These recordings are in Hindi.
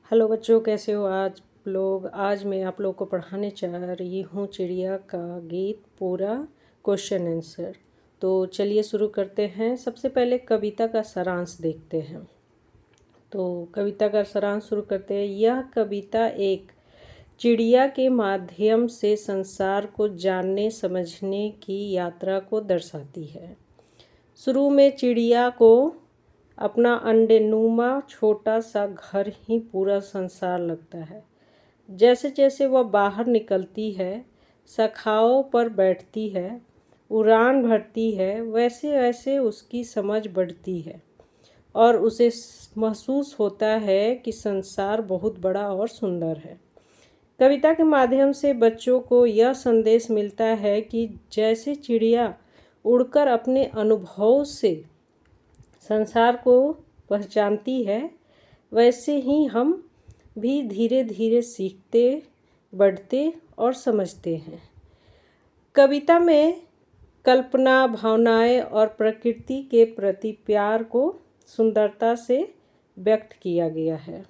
हेलो बच्चों, कैसे हो आज लोग। आज मैं आप लोग को पढ़ाने चाह रही हूँ चिड़िया का गीत पूरा क्वेश्चन आंसर। तो चलिए शुरू करते हैं। सबसे पहले कविता का सारांश देखते हैं। तो कविता का सारांश शुरू करते हैं। यह कविता एक चिड़िया के माध्यम से संसार को जानने समझने की यात्रा को दर्शाती है। शुरू में चिड़िया को अपना अंडेनुमा छोटा सा घर ही पूरा संसार लगता है। जैसे जैसे वह बाहर निकलती है, शाखाओं पर बैठती है, उड़ान भरती है, वैसे वैसे उसकी समझ बढ़ती है और उसे महसूस होता है कि संसार बहुत बड़ा और सुंदर है। कविता के माध्यम से बच्चों को यह संदेश मिलता है कि जैसे चिड़िया उड़कर अपने अनुभव से संसार को पहचानती है, वैसे ही हम भी धीरे धीरे सीखते, बढ़ते और समझते हैं। कविता में कल्पना, भावनाएं और प्रकृति के प्रति प्यार को सुंदरता से व्यक्त किया गया है।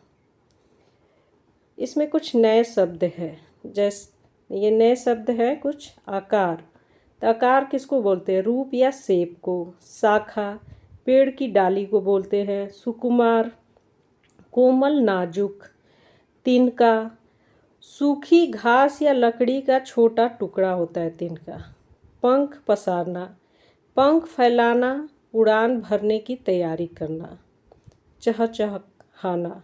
इसमें कुछ नए शब्द हैं, जैसे ये नए शब्द है कुछ आकार। तो आकार किसको बोलते हैं? रूप या शेप को। शाखा पेड़ की डाली को बोलते हैं। सुकुमार कोमल नाजुक। तिनका सूखी घास या लकड़ी का छोटा टुकड़ा होता है तिनका। पंख पसारना पंख फैलाना, उड़ान भरने की तैयारी करना। चहचहाना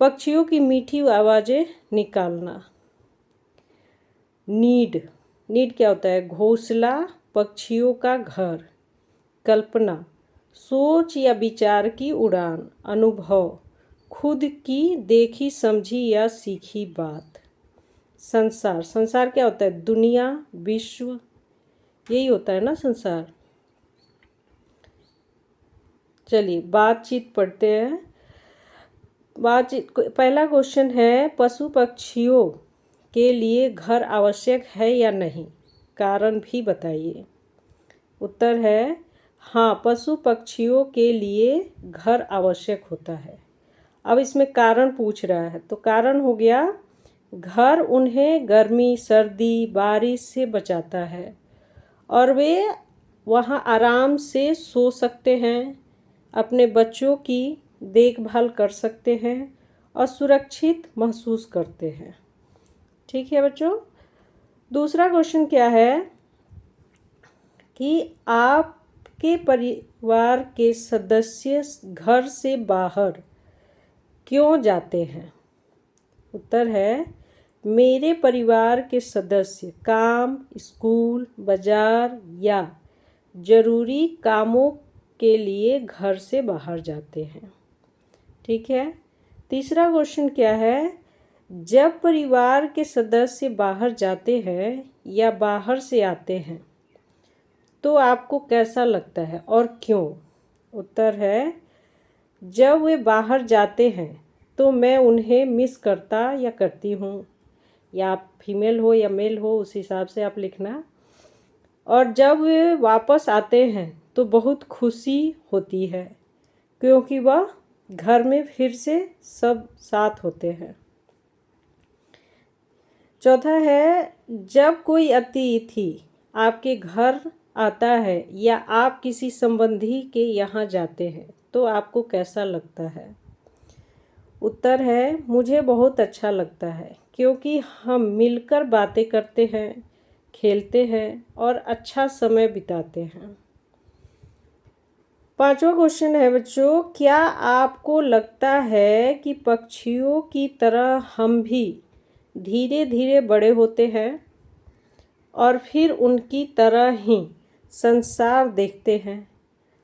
पक्षियों की मीठी आवाज़ें निकालना। नीड नीड क्या होता है? घोंसला, पक्षियों का घर। कल्पना सोच या विचार की उड़ान। अनुभव खुद की देखी समझी या सीखी बात। संसार संसार क्या होता है? दुनिया, विश्व, यही होता है ना संसार। चलिए बातचीत पढ़ते हैं। बातचीत पहला क्वेश्चन है, पशु पक्षियों के लिए घर आवश्यक है या नहीं? कारण भी बताइए। उत्तर है हाँ, पशु पक्षियों के लिए घर आवश्यक होता है। अब इसमें कारण पूछ रहा है, तो कारण हो गया घर उन्हें गर्मी, सर्दी, बारिश से बचाता है और वे वहाँ आराम से सो सकते हैं, अपने बच्चों की देखभाल कर सकते हैं और सुरक्षित महसूस करते हैं। ठीक है बच्चों। दूसरा क्वेश्चन क्या है कि आपके परिवार के सदस्य घर से बाहर क्यों जाते हैं? उत्तर है मेरे परिवार के सदस्य काम, स्कूल, बाजार या ज़रूरी कामों के लिए घर से बाहर जाते हैं। ठीक है। तीसरा क्वेश्चन क्या है? जब परिवार के सदस्य बाहर जाते हैं या बाहर से आते हैं तो आपको कैसा लगता है और क्यों? उत्तर है जब वे बाहर जाते हैं तो मैं उन्हें मिस करता या करती हूँ, या आप फीमेल हो या मेल हो उस हिसाब से आप लिखना। और जब वे वापस आते हैं तो बहुत खुशी होती है क्योंकि वह घर में फिर से सब साथ होते हैं। चौथा है, जब कोई अतिथि आपके घर आता है या आप किसी संबंधी के यहाँ जाते हैं तो आपको कैसा लगता है? उत्तर है मुझे बहुत अच्छा लगता है क्योंकि हम मिलकर बातें करते हैं, खेलते हैं और अच्छा समय बिताते हैं। पांचवा क्वेश्चन है बच्चों, क्या आपको लगता है कि पक्षियों की तरह हम भी धीरे धीरे बड़े होते हैं और फिर उनकी तरह ही संसार देखते हैं?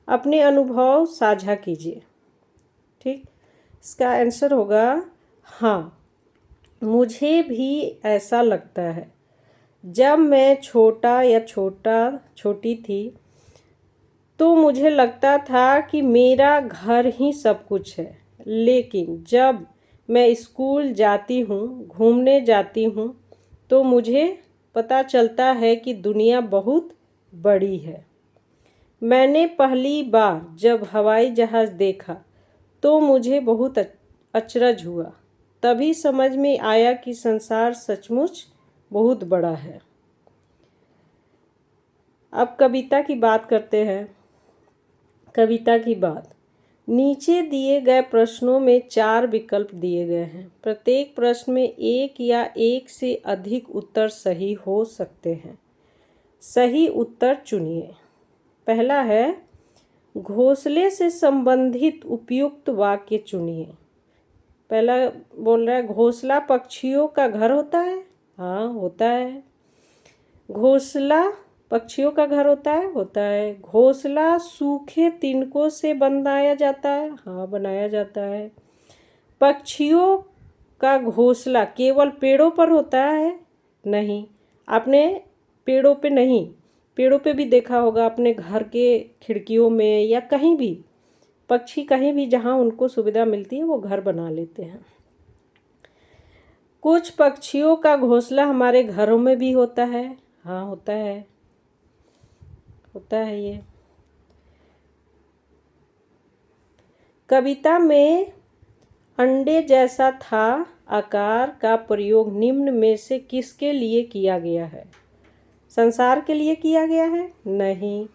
अपने अनुभव साझा कीजिए। ठीक, इसका आंसर होगा हाँ, मुझे भी ऐसा लगता है। जब मैं छोटा या छोटी थी तो मुझे लगता था कि मेरा घर ही सब कुछ है, लेकिन जब मैं स्कूल जाती हूँ, घूमने जाती हूँ, तो मुझे पता चलता है कि दुनिया बहुत बड़ी है। मैंने पहली बार जब हवाई जहाज़ देखा तो मुझे बहुत अचरज हुआ तभी समझ में आया कि संसार सचमुच बहुत बड़ा है। अब कविता की बात करते हैं। कविता की बात। नीचे दिए गए प्रश्नों में 4 विकल्प दिए गए हैं। प्रत्येक प्रश्न में एक या एक से अधिक उत्तर सही हो सकते हैं। सही उत्तर चुनिए। पहला है, घोंसले से संबंधित उपयुक्त वाक्य चुनिए। पहला बोल रहा है, घोंसला पक्षियों का घर होता है। हाँ, होता है। घोंसला पक्षियों का घर होता है। होता है। घोंसला सूखे तिनकों से बनाया जाता है। हाँ, बनाया जाता है। पक्षियों का घोंसला केवल पेड़ों पर होता है। नहीं, आपने पेड़ों पे नहीं, पेड़ों पे भी देखा होगा अपने घर के खिड़कियों में या कहीं भी। पक्षी कहीं भी जहाँ उनको सुविधा मिलती है वो घर बना लेते हैं। कुछ पक्षियों का घोंसला हमारे घरों में भी होता है। हाँ, होता है। होता है ये। कविता में अंडे जैसा था आकार का प्रयोग निम्न में से किसके लिए किया गया है? संसार के लिए किया गया है? नहीं।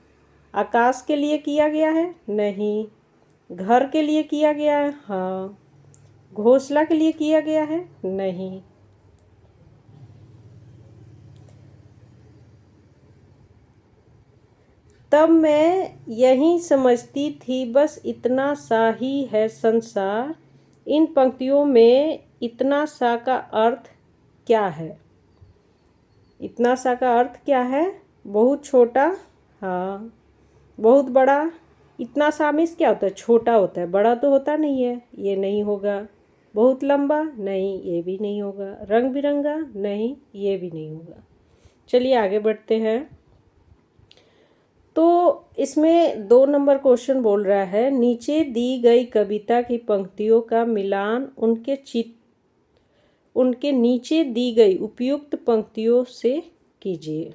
आकाश के लिए किया गया है? नहीं। घर के लिए किया गया है? हाँ। घोंसला के लिए किया गया है? नहीं। तब मैं यही समझती थी बस इतना सा ही है संसार। इन पंक्तियों में इतना सा का अर्थ क्या है? इतना सा का अर्थ क्या है? बहुत छोटा। हाँ। बहुत बड़ा। इतना सा मीन्स क्या होता है? छोटा होता है, बड़ा तो होता नहीं है। ये नहीं होगा। बहुत लंबा? नहीं, ये भी नहीं होगा। रंग बिरंगा? नहीं, ये भी नहीं होगा। चलिए आगे बढ़ते हैं। तो इसमें 2 नंबर क्वेश्चन बोल रहा है, नीचे दी गई कविता की पंक्तियों का मिलान उनके नीचे दी गई उपयुक्त पंक्तियों से कीजिए।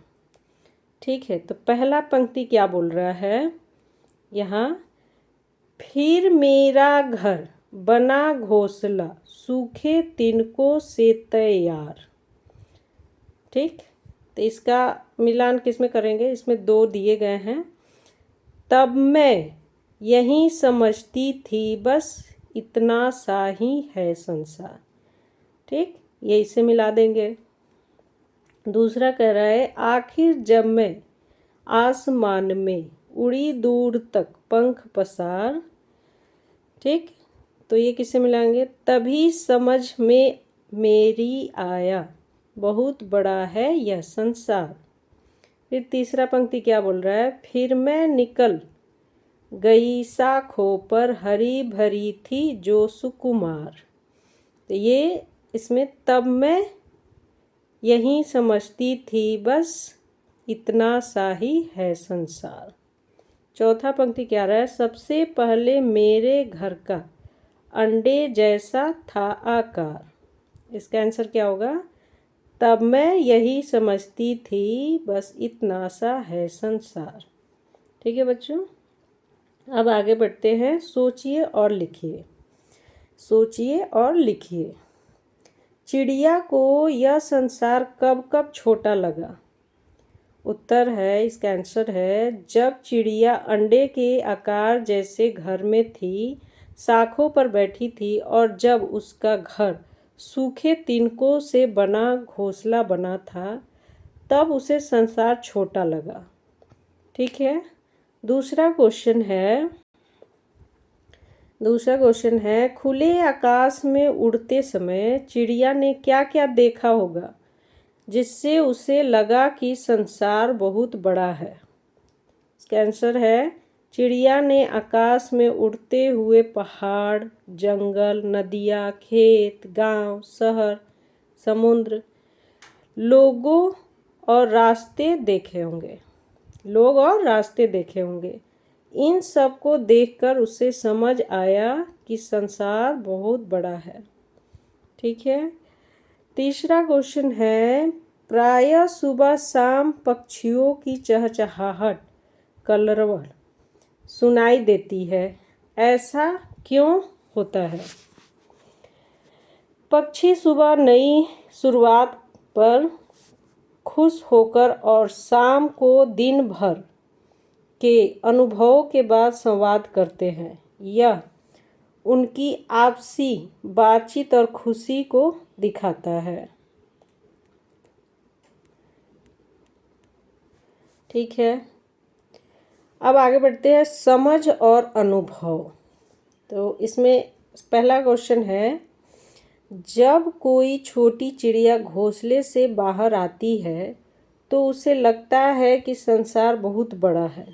ठीक है, तो पहला पंक्ति क्या बोल रहा है यहाँ, फिर मेरा घर बना घोंसला सूखे तिनकों से तैयार। ठीक, तो इसका मिलान किस में करेंगे? इसमें 2 दिए गए हैं। तब मैं यही समझती थी बस इतना सा ही है संसार। ठीक, ये इसे मिला देंगे। दूसरा कह रहा है, आखिर जब मैं आसमान में उड़ी दूर तक पंख पसार। ठीक, तो ये किसे मिलाएंगे? तभी समझ में मेरी आया बहुत बड़ा है यह संसार। फिर तीसरा पंक्ति क्या बोल रहा है, फिर मैं निकल गई शाखों पर हरी भरी थी जो सुकुमार। तो ये इसमें तब मैं यही समझती थी बस इतना सा ही है संसार। चौथा पंक्ति क्या रहा है, सबसे पहले मेरे घर का अंडे जैसा था आकार। इसका आंसर क्या होगा? तब मैं यही समझती थी बस इतना सा है संसार। ठीक है बच्चों, अब आगे बढ़ते हैं। सोचिए और लिखिए। सोचिए और लिखिए। चिड़िया को यह संसार कब कब छोटा लगा? उत्तर है, इसका आंसर है, जब चिड़िया अंडे के आकार जैसे घर में थी, शाखों पर बैठी थी और जब उसका घर सूखे तिनकों से बना घोंसला बना था, तब उसे संसार छोटा लगा। ठीक है। दूसरा क्वेश्चन है, खुले आकाश में उड़ते समय चिड़िया ने क्या क्या देखा होगा जिससे उसे लगा कि संसार बहुत बड़ा है? इसका आंसर है, चिड़िया ने आकाश में उड़ते हुए पहाड़, जंगल, नदियाँ, खेत, गांव, शहर, समुद्र, लोगों और रास्ते देखे होंगे। लोग और रास्ते देखे होंगे। इन सब को देखकर उसे समझ आया कि संसार बहुत बड़ा है। ठीक है। तीसरा क्वेश्चन है, प्रायः सुबह शाम पक्षियों की चहचहाहट कलरव सुनाई देती है, ऐसा क्यों होता है? पक्षी सुबह नई शुरुआत पर खुश होकर और शाम को दिन भर के अनुभवों के बाद संवाद करते हैं। यह उनकी आपसी बातचीत और खुशी को दिखाता है। ठीक है, अब आगे बढ़ते हैं समझ और अनुभव। तो इसमें पहला क्वेश्चन है, जब कोई छोटी चिड़िया घोंसले से बाहर आती है तो उसे लगता है कि संसार बहुत बड़ा है।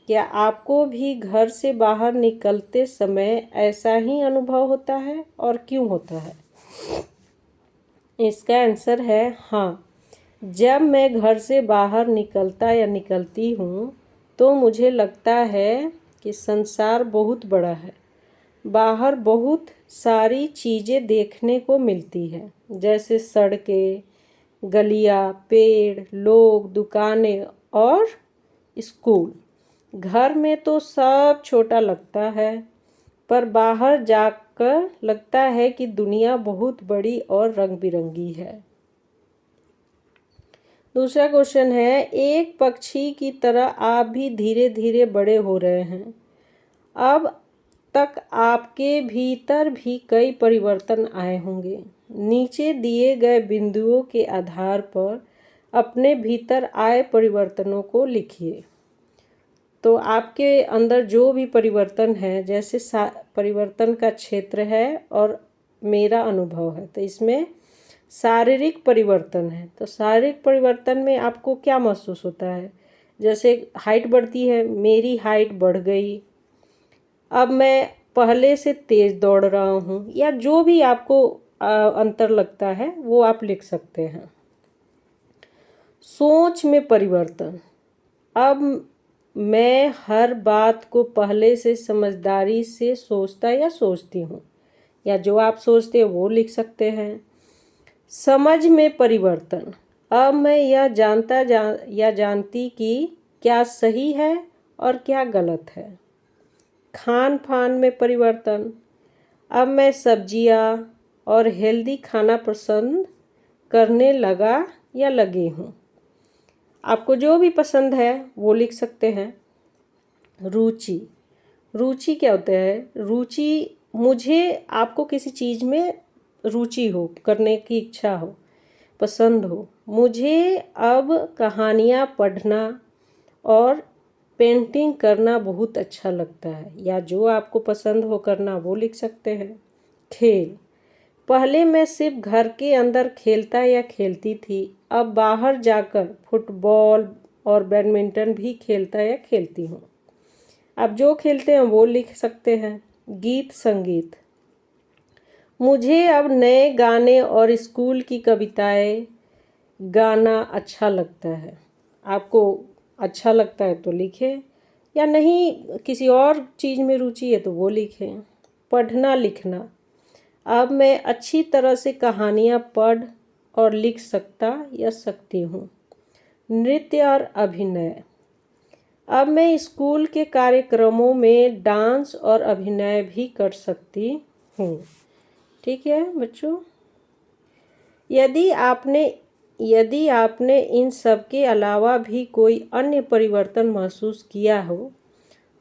क्या आपको भी घर से बाहर निकलते समय ऐसा ही अनुभव होता है और क्यों होता है? इसका आंसर है हाँ। जब मैं घर से बाहर निकलता या निकलती हूँ तो मुझे लगता है कि संसार बहुत बड़ा है। बाहर बहुत सारी चीज़ें देखने को मिलती है, जैसे सड़कें, गलियाँ, पेड़, लोग, दुकानें और स्कूल। घर में तो सब छोटा लगता है, पर बाहर जाकर लगता है कि दुनिया बहुत बड़ी और रंग बिरंगी है। दूसरा क्वेश्चन है, एक पक्षी की तरह आप भी धीरे धीरे बड़े हो रहे हैं। अब तक आपके भीतर भी कई परिवर्तन आए होंगे। नीचे दिए गए बिंदुओं के आधार पर अपने भीतर आए परिवर्तनों को लिखिए। तो आपके अंदर जो भी परिवर्तन है, जैसे परिवर्तन का क्षेत्र है और मेरा अनुभव है, तो इसमें शारीरिक परिवर्तन है। तो शारीरिक परिवर्तन में आपको क्या महसूस होता है? जैसे हाइट बढ़ती है, मेरी हाइट बढ़ गई, अब मैं पहले से तेज़ दौड़ रहा हूँ, या जो भी आपको अंतर लगता है वो आप लिख सकते हैं। सोच में परिवर्तन, अब मैं हर बात को पहले से समझदारी से सोचता या सोचती हूँ, या जो आप सोचते हैं वो लिख सकते हैं। समझ में परिवर्तन, अब मैं यह जानती कि क्या सही है और क्या गलत है। खान पान में परिवर्तन, अब मैं सब्जियां और हेल्दी खाना पसंद करने लगा या लगी हूँ। आपको जो भी पसंद है वो लिख सकते हैं। रुचि, रुचि क्या होता है? रुचि, मुझे आपको किसी चीज़ में रुचि हो, करने की इच्छा हो, पसंद हो। मुझे अब कहानियाँ पढ़ना और पेंटिंग करना बहुत अच्छा लगता है, या जो आपको पसंद हो करना वो लिख सकते हैं। खेल, पहले मैं सिर्फ घर के अंदर खेलता या खेलती थी, अब बाहर जाकर फुटबॉल और बैडमिंटन भी खेलता या खेलती हूँ। आप जो खेलते हैं वो लिख सकते हैं। गीत संगीत, मुझे अब नए गाने और स्कूल की कविताएं गाना अच्छा लगता है। आपको अच्छा लगता है तो लिखें, या नहीं किसी और चीज़ में रुचि है तो वो लिखें। पढ़ना लिखना, अब मैं अच्छी तरह से कहानियाँ पढ़ और लिख सकता या सकती हूँ। नृत्य और अभिनय, अब मैं स्कूल के कार्यक्रमों में डांस और अभिनय भी कर सकती हूँ। ठीक है बच्चों, यदि आपने इन सब के अलावा भी कोई अन्य परिवर्तन महसूस किया हो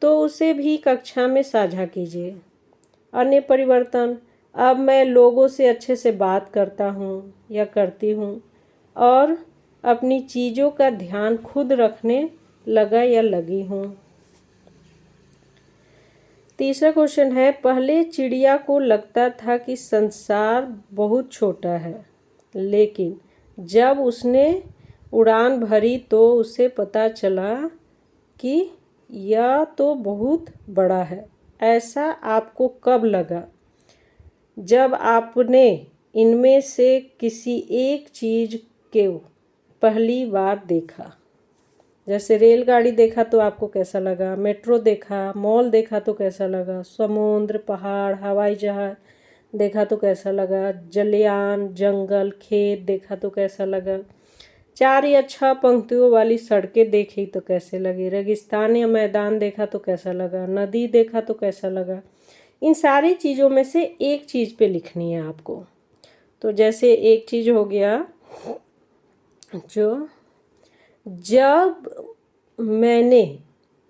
तो उसे भी कक्षा में साझा कीजिए। अन्य परिवर्तन, अब मैं लोगों से अच्छे से बात करता हूँ या करती हूँ और अपनी चीज़ों का ध्यान खुद रखने लगा या लगी हूँ। तीसरा क्वेश्चन है, पहले चिड़िया को लगता था कि संसार बहुत छोटा है, लेकिन जब उसने उड़ान भरी तो उसे पता चला कि यह तो बहुत बड़ा है। ऐसा आपको कब लगा? जब आपने इनमें से किसी एक चीज़ को पहली बार देखा। जैसे रेलगाड़ी देखा तो आपको कैसा लगा, मेट्रो देखा, मॉल देखा तो कैसा लगा, समुद्र, पहाड़, हवाई जहाज देखा तो कैसा लगा, जलयान, जंगल, खेत देखा तो कैसा लगा, 4 या 6 पंक्तियों वाली सड़कें देखी तो कैसे लगी, रेगिस्तान या मैदान देखा तो कैसा लगा, नदी देखा तो कैसा लगा। इन सारी चीज़ों में से एक चीज़ पे लिखनी है आपको। तो जैसे एक चीज़ हो गया, जो जब मैंने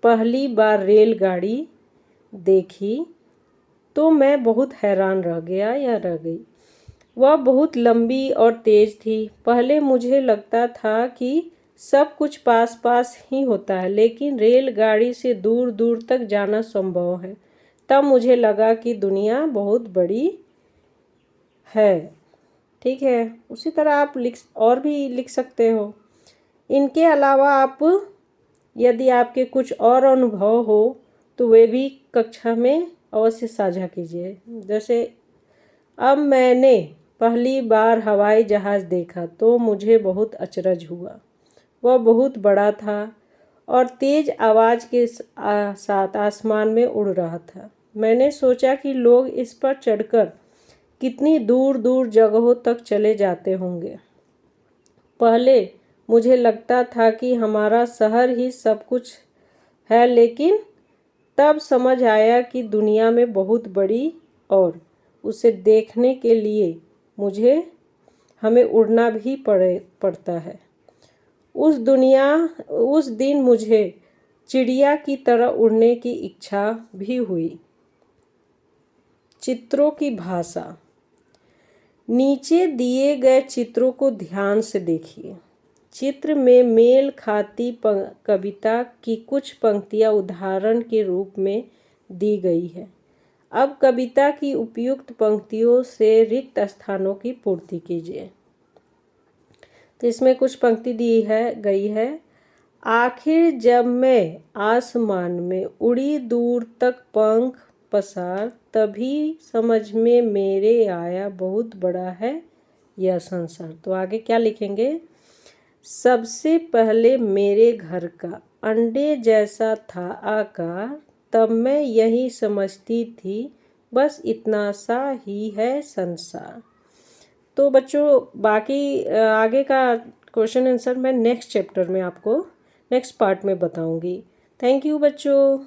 पहली बार रेलगाड़ी देखी तो मैं बहुत हैरान रह गया या रह गई। वह बहुत लंबी और तेज़ थी। पहले मुझे लगता था कि सब कुछ पास पास ही होता है, लेकिन रेलगाड़ी से दूर दूर तक जाना संभव है। तब मुझे लगा कि दुनिया बहुत बड़ी है। ठीक है, उसी तरह आप और भी लिख सकते हो। इनके अलावा आप यदि आपके कुछ और अनुभव हो तो वे भी कक्षा में अवश्य साझा कीजिए। जैसे अब मैंने पहली बार हवाई जहाज़ देखा तो मुझे बहुत अचरज हुआ। वह बहुत बड़ा था और तेज़ आवाज़ के साथ आसमान में उड़ रहा था। मैंने सोचा कि लोग इस पर चढ़कर कितनी दूर दूर जगहों तक चले जाते होंगे। पहले मुझे लगता था कि हमारा शहर ही सब कुछ है, लेकिन तब समझ आया कि दुनिया में बहुत बड़ी और उसे देखने के लिए हमें उड़ना भी पड़ता है। उस दिन मुझे चिड़िया की तरह उड़ने की इच्छा भी हुई। चित्रों की भाषा। नीचे दिए गए चित्रों को ध्यान से देखिए। चित्र में मेल खाती कविता की कुछ पंक्तियाँ उदाहरण के रूप में दी गई है। अब कविता की उपयुक्त पंक्तियों से रिक्त स्थानों की पूर्ति कीजिए। तो इसमें कुछ पंक्ति गई है। आखिर जब मैं आसमान में उड़ी दूर तक पंख पसार, तभी समझ में मेरे आया बहुत बड़ा है यह संसार। तो आगे क्या लिखेंगे? सबसे पहले मेरे घर का अंडे जैसा था आकार, तब मैं यही समझती थी बस इतना सा ही है संसार। तो बच्चों बाकी आगे का क्वेश्चन आंसर मैं नेक्स्ट चैप्टर में आपको नेक्स्ट पार्ट में बताऊंगी। थैंक यू बच्चों।